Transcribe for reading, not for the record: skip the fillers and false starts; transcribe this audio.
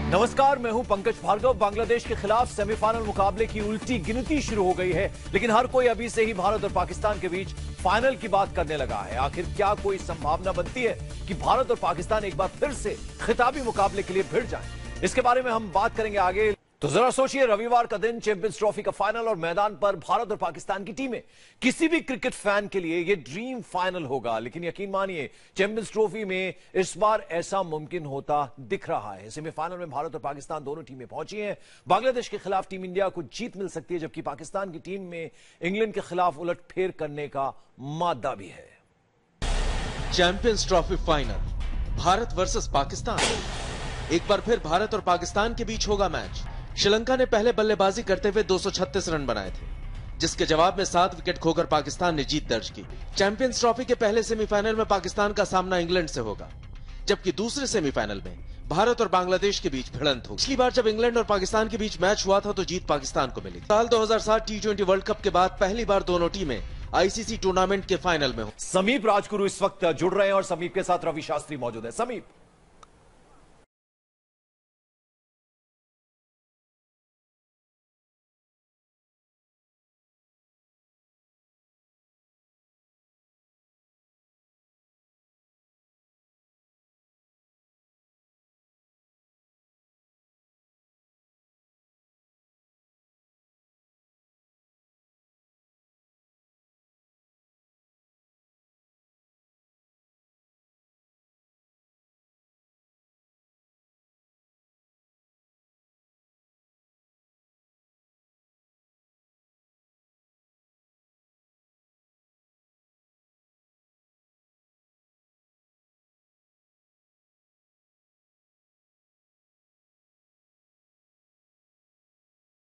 नमस्कार, मैं हूं पंकज भार्गव। बांग्लादेश के खिलाफ सेमीफाइनल मुकाबले की उल्टी गिनती शुरू हो गई है, लेकिन हर कोई अभी से ही भारत और पाकिस्तान के बीच फाइनल की बात करने लगा है। आखिर क्या कोई संभावना बनती है कि भारत और पाकिस्तान एक बार फिर से खिताबी मुकाबले के लिए भिड़ जाएं? इसके बारे में हम बात करेंगे आगे। तो जरा सोचिए, रविवार का दिन, चैंपियंस ट्रॉफी का फाइनल और मैदान पर भारत और पाकिस्तान की टीमें। किसी भी क्रिकेट फैन के लिए यह ड्रीम फाइनल होगा, लेकिन यकीन मानिए चैंपियंस ट्रॉफी में इस बार ऐसा मुमकिन होता दिख रहा है। सेमीफाइनल में भारत और पाकिस्तान दोनों टीमें पहुंची हैं। बांग्लादेश के खिलाफ टीम इंडिया को जीत मिल सकती है, जबकि पाकिस्तान की टीम में इंग्लैंड के खिलाफ उलटफेर करने का मादा भी है। Champions trophy final, Bharat versus Pakistan. एक बार फिर भारत और पाकिस्तान के बीच होगा मैच। श्रीलंका ने पहले बल्लेबाजी करते हुए 236 रन बनाए थे, जिसके जवाब में 7 विकेट खोकर पाकिस्तान ने जीत दर्ज की। चैंपियंस ट्रॉफी के पहले सेमीफाइनल में पाकिस्तान का सामना इंग्लैंड से होगा, जबकि दूसरे सेमीफाइनल में भारत और बांग्लादेश के बीच भिड़ंत होगी। पिछली बार जब इंग्लैंड और पाकिस्तान के बीच मैच हुआ था तो जीत पाकिस्तान को मिली। साल 2007 T20 वर्ल्ड कप के बाद पहली बार दोनों टीमें ICC टूर्नामेंट के फाइनल में हो। समीप राजगुरु इस वक्त जुड़ रहे हैं और समीप के साथ रवि शास्त्री मौजूद है। समीप,